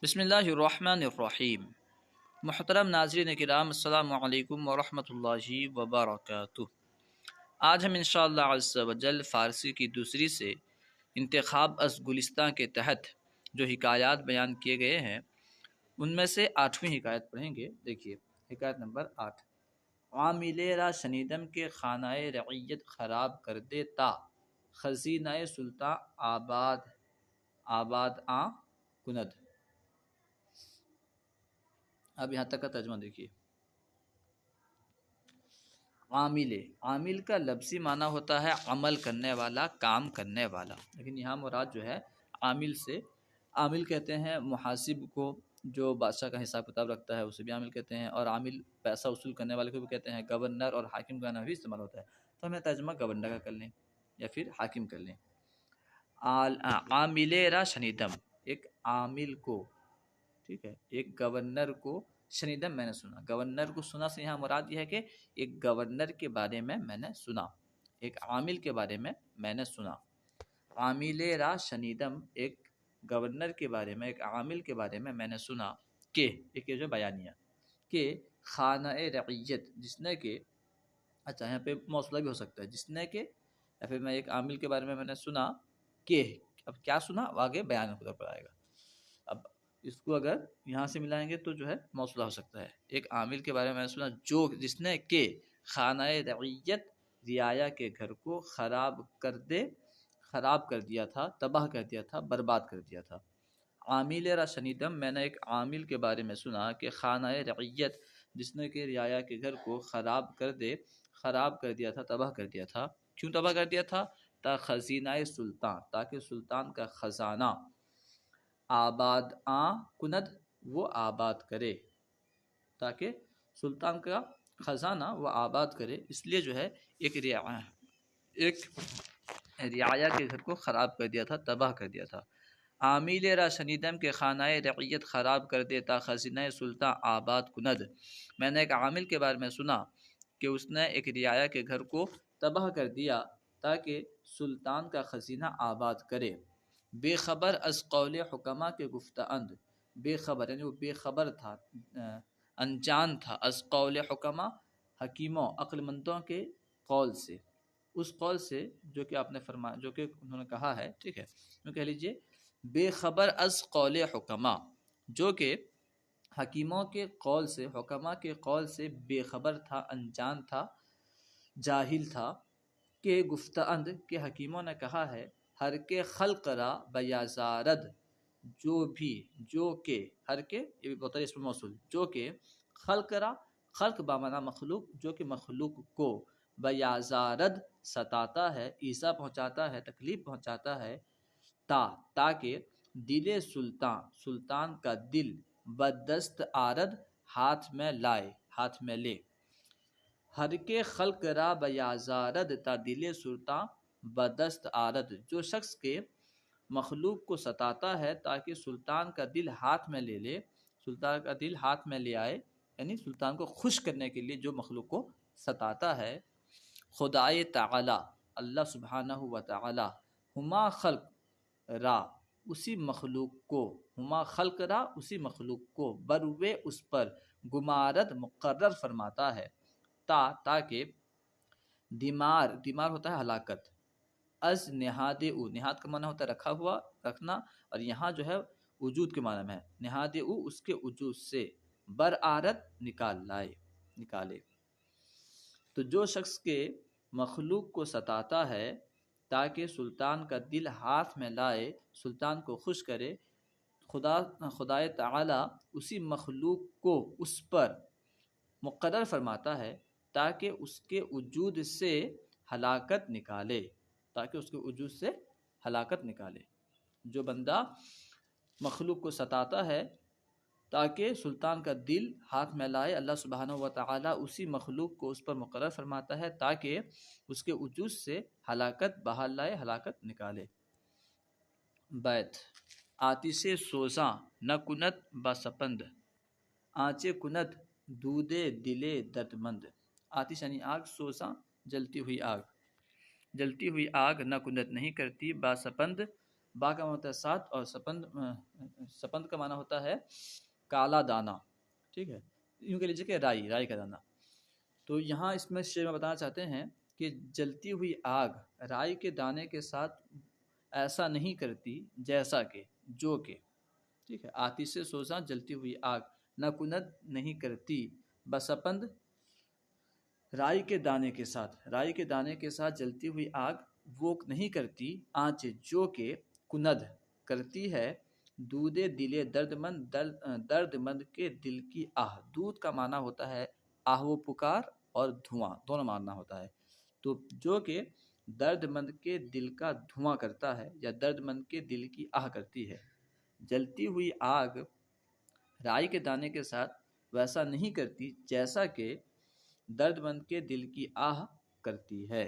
بسم اللہ الرحمن الرحیم۔ محترم ناظرین کرام، السلام علیکم ورحمۃ اللہ وبرکاتہ۔ آج ہم انشاءاللہ عز و جل فارسی کی دوسری سے انتخاب از گلستان کے تحت جو حکایات بیان کیے گئے ہیں ان میں سے 8ویں حکایت پڑھیں گے۔ دیکھیے حکایت نمبر 8۔ عاملے را شنیدم کے خانہ رعیت خراب کر دیتا، خزینہ سلطان آباد کند۔ اب یہاں تک کا ترجمہ دیکھیے۔ عامل کا لفظی معنی ہوتا ہے عمل کرنے والا، کام کرنے والا، لیکن یہاں مراد جو ہے عامل کہتے ہیں محاسب کو، جو بادشاہ کا حساب کتاب رکھتا ہے اسے بھی عامل کہتے ہیں، اور عامل پیسہ وصول کرنے والے کو بھی کہتے ہیں۔ گورنر اور حاکم کا نام بھی استعمال ہوتا ہے، تو ہمیں ترجمہ گورنر کا کر لیں یا پھر حاکم کر لیں۔ عامل را شنیدم، ایک عامل کو، ٹھیک ہے، ایک گورنر کو شنیدم میں نے سنا۔ گورنر کو سنا سے یہاں مراد یہ ہے کہ ایک گورنر کے بارے میں نے سنا، ایک عامل کے بارے میں نے سنا۔ عامل را شنیدم، ایک گورنر کے بارے میں، ایک عامل کے بارے میں نے سنا کہ، ایک جو بیانیہ کہ خانہ رعیت، جس نے کہ، اچھا یہاں پہ موصولہ بھی ہو سکتا ہے، جس نے کہ، یا پھر میں ایک عامل کے بارے میں نے سنا کہ، اب کیا سنا آگے بیان خدا پر آئے گا۔ اب اس کو اگر یہاں سے ملائیں گے تو جو ہے موصولہ ہو سکتا ہے۔ ایک عامل کے بارے میں نے سنا جو، جس نے کہ خانہ رعیت، رعایا کے گھر کو خراب کر دیا تھا، تباہ کر دیا تھا، برباد کر دیا تھا۔ عامل را شنیدم، میں نے ایک عامل کے بارے میں سنا کہ خانہ رعیت، جس نے کہ رعایا کے گھر کو خراب کر دیا تھا، تباہ کر دیا تھا۔ کیوں تباہ کر دیا تھا؟ خزینہ سلطان، تاکہ سلطان کا خزانہ آباد کند، وہ آباد کرے، تاکہ سلطان کا خزانہ وہ آباد کرے، اس لیے جو ہے ایک رعایا کے گھر کو خراب کر دیا تھا، تباہ کر دیا تھا۔ عامل را شنیدم کے خانہ رعیت خراب کر دیتا، خزینہ سلطان آباد کند، میں نے ایک عامل کے بارے میں سنا کہ اس نے ایک رعایا کے گھر کو تباہ کر دیا تاکہ سلطان کا خزینہ آباد کرے۔ بے خبر از قول حکما کے گفتہ اند، بے خبر یعنی وہ بے خبر تھا، انجان تھا، از قول حکما، حکیموں عقل مندوں کے قول سے، اس قول سے جو کہ آپ نے فرمایا، جو کہ انہوں نے کہا ہے، ٹھیک ہے، تو کہہ لیجئے بے خبر از قول حکما، جو کہ حکیموں کے قول سے، حکما کے قول سے بے خبر تھا، انجان تھا، جاہل تھا، کہ گفتہ اند، کہ حکیموں نے کہا ہے، ہر کے خلق را بیازارد، جو کہ ہر کے، یہ بھی بہت اسم موصول، جو کہ خلق را، خلق بامانہ مخلوق، جو کہ مخلوق کو بیازارد ستاتا ہے، ایذا پہنچاتا ہے، تکلیف پہنچاتا ہے، تاکہ دل سلطان کا دل بدست آرد، ہاتھ میں لے۔ ہر کے خلق را بیازارد، تا دل سلطان بدست آرد، جو شخص کے مخلوق کو ستاتا ہے تاکہ سلطان کا دل ہاتھ میں لے، سلطان کا دل ہاتھ میں لے آئے، یعنی سلطان کو خوش کرنے کے لیے جو مخلوق کو ستاتا ہے۔ خدائے تعالی، اللہ سبحانہ و تعالی، ہما خلق را، اسی مخلوق کو، ہما خلق را، اسی مخلوق کو، بروے اس پر، گمارد مقرر فرماتا ہے، تاکہ دیمار ہوتا ہے ہلاکت، از نہاد او، نہاد کا معنی ہوتا ہے رکھا ہوا، رکھنا، اور یہاں جو ہے وجود کے معنی میں ہے، نہاد او، اس کے وجود سے، برآرت، نکالے۔ تو جو شخص کے مخلوق کو ستاتا ہے تاکہ سلطان کا دل ہاتھ میں لائے، سلطان کو خوش کرے، خدائے تعالی اسی مخلوق کو اس پر مقرر فرماتا ہے تاکہ اس کے وجود سے ہلاکت نکالے، جو بندہ مخلوق کو ستاتا ہے تاکہ سلطان کا دل ہاتھ میں لائے، اللہ سبحانہ و تعالی اسی مخلوق کو اس پر مقرر فرماتا ہے تاکہ اس کے وجود سے ہلاکت بہال لائے، ہلاکت نکالے۔ بیت، آتش سوزاں نہ کنت بسپند، آنچے کنت دودے دلے درد مند۔ آتش یعنی آگ، سوزاں جلتی ہوئی آگ، نہ کنت نہیں کرتی، باسپند با کا معنی ہوتا ہے سات، اور سپند کا معنی ہوتا ہے کالا دانہ، ٹھیک ہے، یوں کہہ لیجیے کہ رائی کا دانہ۔ تو یہاں اس میں شعر میں بتانا چاہتے ہیں کہ جلتی ہوئی آگ رائی کے دانے کے ساتھ ایسا نہیں کرتی جیسا کہ جو کہ، ٹھیک ہے، آتش سوزاں جلتی ہوئی آگ نہ کند نہیں کرتی بسپند رائی کے دانے کے ساتھ جلتی ہوئی آگ وہ نہیں کرتی آنچ جو کہ کند کرتی ہے دودھ دل درد مند کے دل کی آہ۔ دودھ کا معنی ہوتا ہے آہ و پکار، اور دھواں دونوں معنی ہوتا ہے۔ تو جو کہ درد مند کے دل کا دھواں کرتا ہے یا درد مند کے دل کی آہ کرتی ہے۔ جلتی ہوئی آگ رائی کے دانے کے ساتھ ویسا نہیں کرتی جیسا کہ درد مند کے دل کی آہ کرتی ہے۔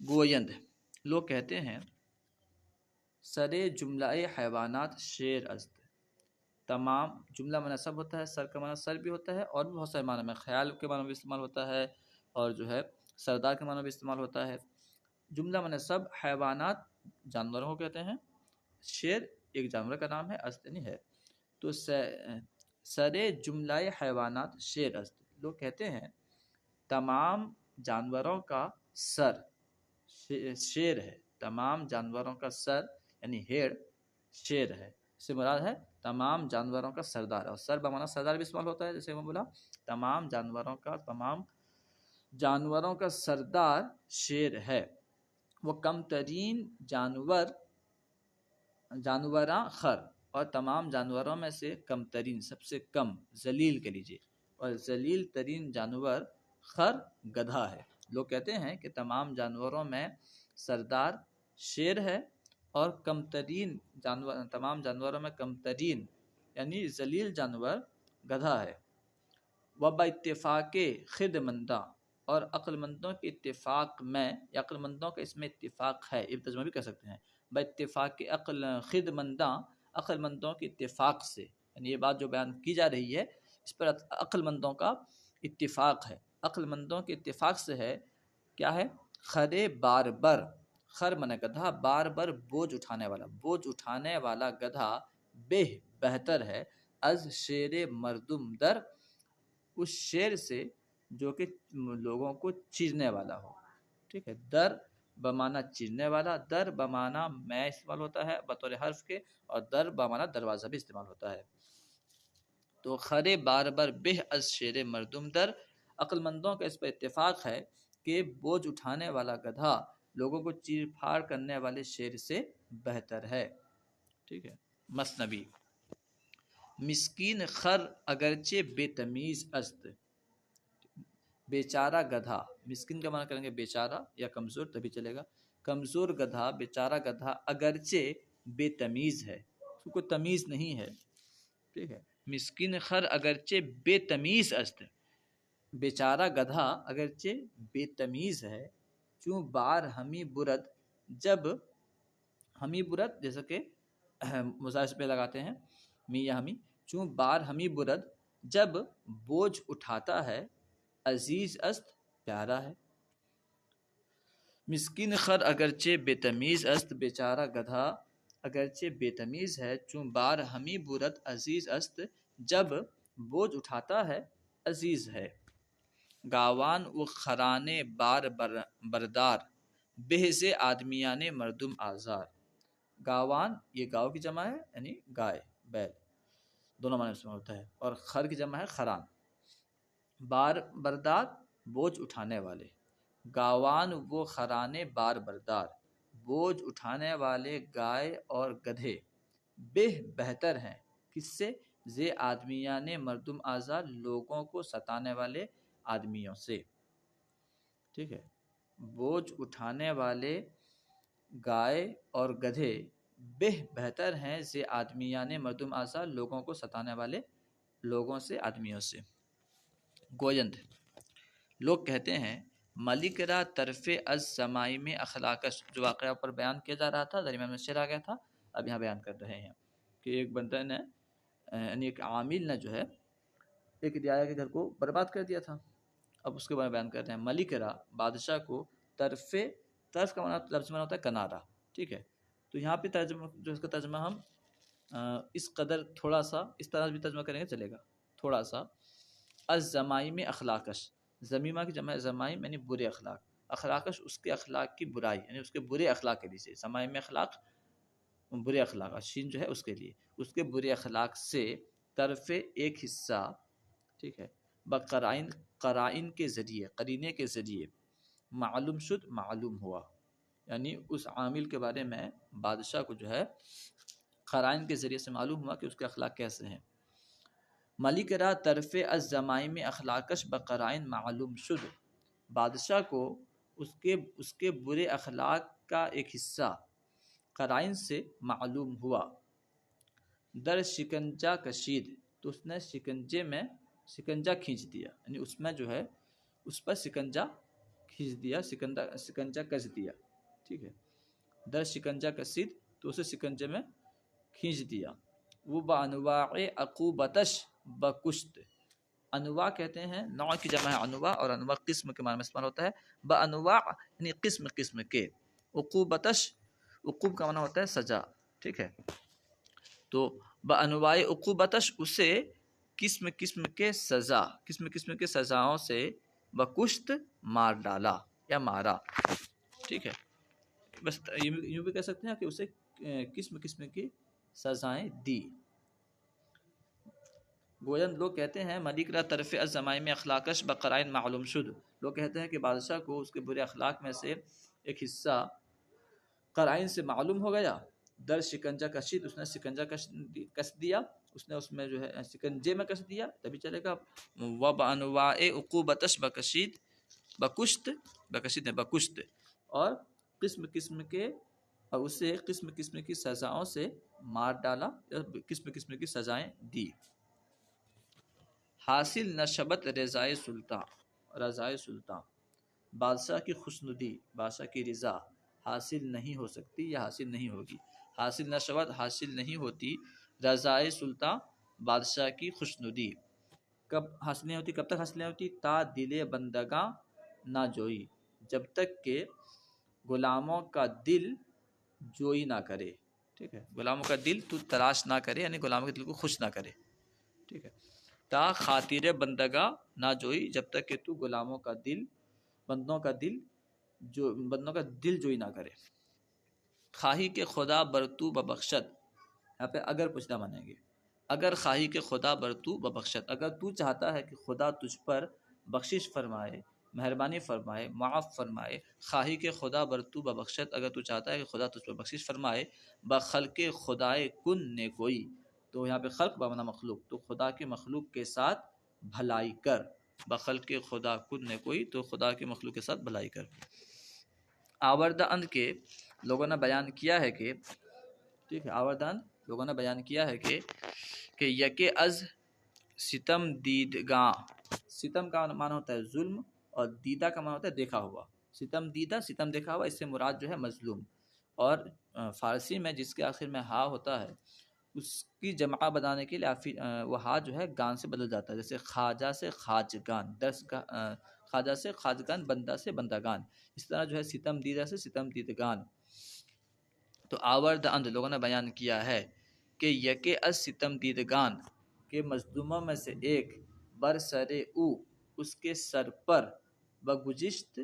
گویند، لوگ کہتے ہیں سرے جملہ حیوانات شیر است۔ تمام جملہ منصب ہوتا ہے، سر کا معنی سر بھی ہوتا ہے، اور بھی بہت سارے معنی میں خیال کے معنی بھی استعمال ہوتا ہے، اور جو ہے سردار کے معنی بھی استعمال ہوتا ہے۔ جملہ منصب حیوانات جانوروں کو کہتے ہیں، شیر ایک جانور کا نام ہے، است نہیں ہے۔ تو سرے جملہ حیوانات شیر است، لوگ کہتے ہیں تمام جانوروں کا سر شیر ہے، تمام جانوروں کا سر یعنی ہیڈ شیر ہے، اس سے مراد ہے تمام جانوروں کا سردار، اور سر بمانا سردار بھی استعمال ہوتا ہے، جیسے میں بولا تمام جانوروں کا سردار شیر ہے۔ وہ کم ترین جانوراں خر، اور تمام جانوروں میں سے کم ترین سب سے کم ذلیل کہہ لیجیے، اور ذلیل ترین جانور خر گدھا ہے۔ لوگ کہتے ہیں کہ تمام جانوروں میں سردار شیر ہے، اور تمام جانوروں میں کم ترین یعنی ذلیل جانور گدھا ہے۔ وَبَ اتفاق خردمنداں، اور عقل مندوں کے اتفاق میں، یا عقل مندوں کا اس میں اتفاق ہے، یہ ترجمہ بھی کر سکتے ہیں، باتفاق خردمنداں، عقل مندوں کے اتفاق سے، یعنی یہ بات جو بیان کی جا رہی ہے اس پر عقل مندوں کا اتفاق ہے، عقل مندوں کے اتفاق سے ہے۔ کیا ہے؟ خرے بار بر، خر من گدھا، بار بر بوجھ اٹھانے والا گدھا بہتر ہے از شیر مردم در، اس شیر سے جو کہ لوگوں کو چیرنے والا ہو، ٹھیک ہے۔ در بمانا چیرنے والا، در بمانا میں استعمال ہوتا ہے بطور حرف کے، اور در بمانا دروازہ بھی استعمال ہوتا ہے۔ تو خرے بار بر بہ از شیر مردم در، عقل مندوں کا اس پر اتفاق ہے کہ بوجھ اٹھانے والا گدھا لوگوں کو چیر پھاڑ کرنے والے شیر سے بہتر ہے، ٹھیک ہے۔ مثنوی، مسکین خر اگرچہ بے تمیز است، بیچارہ گدھا، مسکین کا معنی کریں گے بیچارہ یا کمزور، تبھی چلے گا، کمزور گدھا، بیچارہ گدھا اگرچہ بے تمیز ہے، تو کوئی تمیز نہیں ہے، ٹھیک ہے۔ مسکین خر اگرچہ بے تمیز است، بیچارہ گدھا اگرچہ بے تمیز ہے، چوں بار ہمی برد، جب ہمی برد جیسا کہ مضارع پہ لگاتے ہیں می یا ہمی، چوں بار ہمی برد جب بوجھ اٹھاتا ہے، عزیز است پیارا ہے۔ مسکین خر اگرچہ بے تمیز است، بیچارہ گدھا اگرچہ بے تمیز ہے، چوں بار ہمی برد عزیز است، جب بوجھ اٹھاتا ہے عزیز ہے۔ گاوان و خرانے بار بردار، بہز آدمیان مردم آزار۔ گاوان یہ گاؤ کی جمع ہے، یعنی گائے بیل، دونوں معنی میں ہوتا ہے، اور خر کی جمع ہے خران۔ بار بردار بوجھ اٹھانے والے، گاوان وہ خرانے بار بردار، بوجھ اٹھانے والے گائے اور گدھے، بہتر ہیں کس سے؟ زے آدمیان مردم آزار، لوگوں کو ستانے والے آدمیوں سے، ٹھیک ہے۔ بوجھ اٹھانے والے گائے اور گدھے بہتر ہیں زے آدمیان مردم آزار، لوگوں کو ستانے والے لوگوں سے، آدمیوں سے۔ گویند، لوگ کہتے ہیں ملک را طرف از سمائی میں اخلاقش، جو واقعہ پر بیان کیا جا رہا تھا، درمیان میں شعر آ گیا تھا، اب یہاں بیان کر رہے ہیں کہ ایک بندہ نے یعنی ایک عامل نے جو ہے ایک رعایا کے گھر کو برباد کر دیا تھا، اب اس کے بارے میں بیان کر رہے ہیں۔ ملک را بادشاہ کو، طرف طرف کا معنی لفظ معنی ہوتا ہے کنارہ، ٹھیک ہے. تو یہاں پہ ترجمہ جو اس کا ترجمہ ہم اس قدر تھوڑا سا اس طرح بھی ترجمہ کریں گے چلے گا، تھوڑا سا. الزمائم اخلاقش، زمیمہ کی جمع ہے زمائم یعنی برے اخلاق، اخلاقش اس کے اخلاق کی برائی یعنی اس کے برے اخلاق کے لیے، زمائم اخلاق برے اخلاق، شین جو ہے اس کے لیے، اس کے برے اخلاق سے طرف ایک حصہ، ٹھیک ہے، بقرائن قرائن کے ذریعے، قرینے کے ذریعے، معلوم شد معلوم ہوا، یعنی اس عامل کے بارے میں بادشاہ کو جو ہے قرائن کے ذریعے سے معلوم ہوا کہ اس کے اخلاق کیسے ہیں. ملک را طرف الزمائم اخلاقش بقرائن معلوم شد، بادشاہ کو اس کے برے اخلاق کا ایک حصہ قرائن سے معلوم ہوا. در شکنجہ کشید، تو اس نے شکنجے میں شکنجہ کھینچ دیا، یعنی اس میں جو ہے اس پر شکنجہ کھینچ دیا، شکنجہ کس دیا، ٹھیک ہے. در شکنجہ کشید تو اسے شکنجے میں کھینچ دیا. وہ بانواع عقوبتش بکشت، انواع کہتے ہیں نوع کی جمع ہے انواع، اور انواع قسم کے معنی میں استعمال ہوتا ہے. بانواع یعنی قسم قسم کے، عقوبتش عقوب کا معنی ہوتا ہے سزا، ٹھیک ہے. تو بانواع عقوبتش اسے قسم قسم کے سزا، قسم قسم کے سزاؤں سے بکشت مار ڈالا یا مارا، ٹھیک ہے. بس یوں بھی کہہ سکتے ہیں کہ اسے قسم قسم کی سزائیں دی. گویا لوگ کہتے ہیں ملک را طرف الزمائم اخلاقش بقرائن معلوم شد، لوگ کہتے ہیں کہ بادشاہ کو اس کے برے اخلاق میں سے ایک حصہ قرائن سے معلوم ہو گیا. در شکنجہ کشید، اس نے شکنجہ کس دیا، اس نے اس میں جو ہے شکنجے میں کس دیا، تبھی چلے گا. وبانواع عقوبتش بکشید بکشت، بکشید بکشت، اور قسم قسم کے، اور اسے قسم قسم کی سزاؤں سے مار ڈالا، قسم قسم کی سزائیں دی. حاصل نشبت رضائے سلطان، رضائے سلطان، بادشاہ کی خوشنودی، بادشاہ کی رضا حاصل نہیں ہو سکتی یا حاصل نہیں ہوگی. حاصل نشبت حاصل نہیں ہوتی رضائے سلطان، بادشاہ کی خوشنودی. کب حاصل نہیں ہوتی، کب تک حاصل نہیں ہوتی؟ تا دل بندگاں نہ جوئی، جب تک کہ غلاموں کا دل جوئی نہ کرے، ٹھیک ہے. غلاموں کا دل تو تلاش نہ کرے، یعنی غلاموں کے دل کو خوش نہ کرے، ٹھیک ہے. تا خاطر بندگاں نہ جوئی، جب تک کہ تو غلاموں کا دل، بندوں کا دل جوئی نہ کرے. خواہی کہ خدا برتو ببخشت، یہاں پہ اگر پوچھنا مانیں گے، اگر خواہی کہ خدا برتو ببخشت، اگر تو چاہتا ہے کہ خدا تجھ پر بخشش فرمائے، مہربانی فرمائے، معاف فرمائے. خواہی کہ خدا برتو ببخشت، اگر تو چاہتا ہے کہ خدا تجھ پر بخشش فرمائے. بخلق خدائے کن نے کوئی، تو یہاں پہ خلق بمعنی مخلوق، تو خدا کے مخلوق کے ساتھ بھلائی کر. بخلق خدا کن نے کوئی، تو خدا کے مخلوق کے ساتھ بھلائی کر. آوردہ اند کے لوگوں نے بیان کیا ہے کہ، ٹھیک ہے، آوردہ اند لوگوں نے بیان کیا ہے کہ یکے از ستم دیدگاں، ستم کا معنی ہوتا ہے ظلم، اور دیدہ کا معنی ہوتا ہے دیکھا ہوا. ستم دیدہ، ستم دیکھا ہوا، اس سے مراد جو ہے مظلوم. اور فارسی میں جس کے آخر میں ہا ہوتا ہے اس کی جمع بنانے کے لیے وہ ہا جو ہے گان سے بدل جاتا ہے، جیسے خواجہ سے خواجگان، خواجہ سے خواجگان، بندہ سے بندگان، اس طرح جو ہے ستم دیدہ سے ستم دیدگان. تو آورد اند لوگوں نے بیان کیا ہے کہ یکے از ستم دیدگان، کے مظلوموں میں سے ایک، بر سر او، اس کے سر پر، بگزشت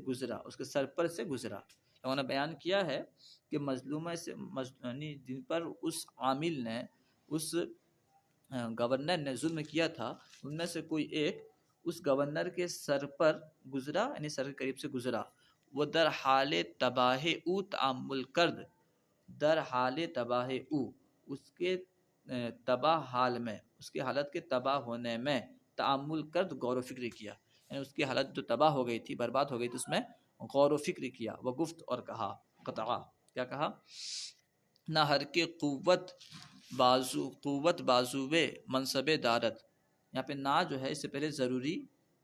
گزرا، اس کے سر پر سے گزرا. لوگوں نے بیان کیا ہے کہ مظلومہ سے جن پر اس عامل نے، اس گورنر نے ظلم کیا تھا، ان میں سے کوئی ایک اس گورنر کے سر پر گزرا، یعنی سر کے قریب سے گزرا. وہ در حال تباہ او تعامل کرد، در حال تباہ او، اس کے تباہ حال میں، اس کی حالت کے تباہ ہونے میں، تعامل کرد غور و فکر کیا، یعنی اس کی حالت جو تباہ ہو گئی تھی، برباد ہو گئی تھی، اس میں غور و فکر کیا. وہ گفت، اور کہا، قطعہ کیا کہا، نہ ہر کے قوت بازوے منصب دارت. یہاں پہ نہ جو ہے اس سے پہلے ضروری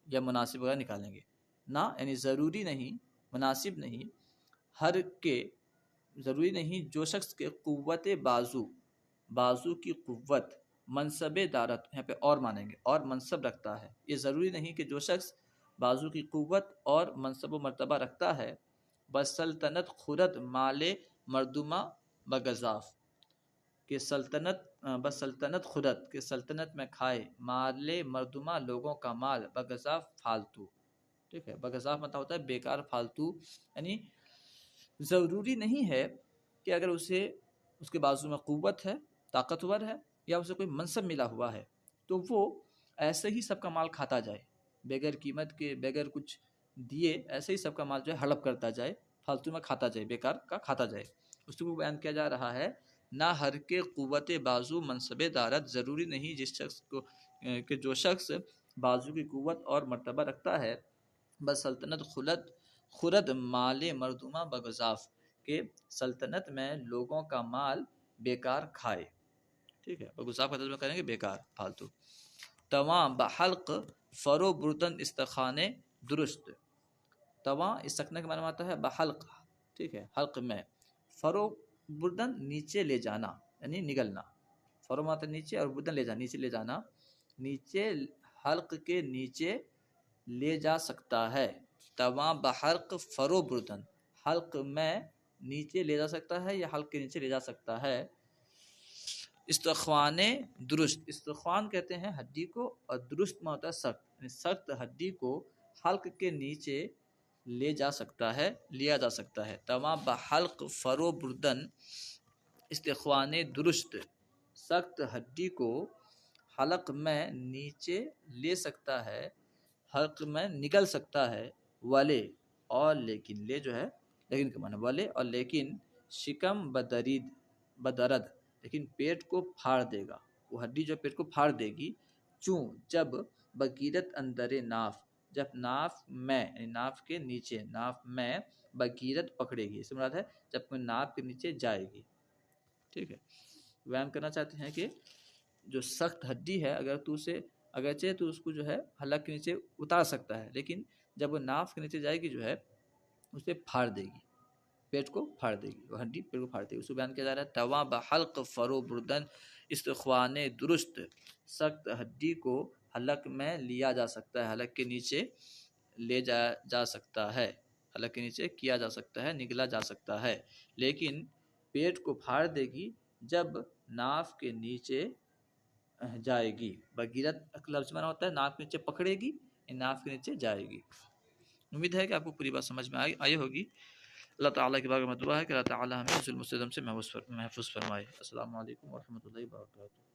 یا مناسب وغیرہ نکالیں گے. نہ یعنی ضروری نہیں، مناسب نہیں، ہر کے ضروری نہیں، جو شخص کے قوت بازو کی قوت، منصب دارت، یہاں پہ اور مانیں گے، اور منصب رکھتا ہے. یہ ضروری نہیں کہ جو شخص بازو کی قوت اور منصب و مرتبہ رکھتا ہے، بس سلطنت خورد مال مردمہ بگزاف، کہ بس سلطنت خورد کہ سلطنت میں کھائے مال مردمہ لوگوں کا مال بگزاف فالتو، ٹھیک ہے، بگزاف مطلب ہوتا ہے بیکار فالتو، یعنی ضروری نہیں ہے کہ اگر اس کے بازو میں قوت ہے، طاقتور ہے، یا اسے کوئی منصب ملا ہوا ہے تو وہ ایسے ہی سب کا مال کھاتا جائے، بغیر قیمت کے، بغیر کچھ دیے، ایسے ہی سب کا مال جو ہے ہڑپ کرتا جائے، فالتو میں کھاتا جائے، بیکار کا کھاتا جائے۔ اس کو بیان کیا جا رہا ہے، نہ ہر کے قوت بازو منصب دارت، ضروری نہیں جس شخص کو کہ جو شخص بازو کی قوت اور مرتبہ رکھتا ہے، بس سلطنت خورد مال مردمہ بگزاف، کہ سلطنت میں لوگوں کا مال بیکار کھائے، ٹھیک ہے، بگزاف کا ترجمہ کریں گے بیکار، فالتو۔ تواں بحلق فرو بردن استخانے درست، تواں اس سکنے کا معنی آتا ہے بحلق، ٹھیک ہے، حلق میں، فرو بردن نیچے لے جانا، یعنی نگلنا، فرو ماتا نیچے اور بردن لے جانا، نیچے لے جانا، نیچے حلق کے نیچے لے جا سکتا ہے، تواں بحلق فرو بردن، حلق میں نیچے لے جا سکتا ہے یا حلق کے نیچے لے جا سکتا ہے۔ استخوان درست، استخوان کہتے ہیں ہڈی کو، اور درست میں ہوتا ہے سخت، یعنی سخت ہڈی کو حلق کے نیچے لے جا سکتا ہے، لیا جا سکتا ہے۔ تواں بحلق فرو بردن استخوان درست، سخت ہڈی کو حلق میں نیچے لے سکتا ہے، حلق میں نگل سکتا ہے، ولے اور لیکن، لے جو ہے لیکن کا معنی، ولے اور لیکن، شکم بدرد لیکن پیٹ کو پھاڑ دے گا، وہ ہڈی جو پیٹ کو پھاڑ دے گی، چوں جب بگیرت اندر ناف، جب ناف میں، یعنی ناف کے نیچے، ناف میں بگیرت پکڑے گی، اس سے مراد ہے جب کوئی ناف کے نیچے جائے گی، ٹھیک ہے۔ بیان کرنا چاہتے ہیں کہ جو سخت ہڈی ہے، اگر تو اسے، اگرچہ تو اس کو جو ہے حلق کے نیچے اتار سکتا ہے، لیکن جب وہ ناف کے نیچے جائے گی جو ہے اسے پھاڑ دے گی، پیٹ کو پھاڑ دے گی، وہ ہڈی پیٹ کو پھاڑ دے گی، اس کو بیان کیا جا رہا ہے، تواں بحلق فرو بردن استخوان درست، سخت ہڈی کو حلق میں لیا جا سکتا ہے، حلق کے نیچے لے جا سکتا ہے، حلق کے نیچے کیا جا سکتا ہے، نگلا جا سکتا ہے، لیکن پیٹ کو پھاڑ دے گی جب ناف کے نیچے جائے گی۔ بگیرت لفظ میں ہوتا ہے ناف کے نیچے پکڑے گی، ناف کے نیچے جائے گی۔ امید ہے کہ آپ کو پوری بات سمجھ میں آئی ہوگی۔ اللہ تعالیٰ کے بارے میں دعا ہے کہ اللہ تعالیٰ ہمیں ظلم و ستم سے محفوظ فرمائے۔ السلام علیکم ورحمۃ اللہ وبرکاتہ۔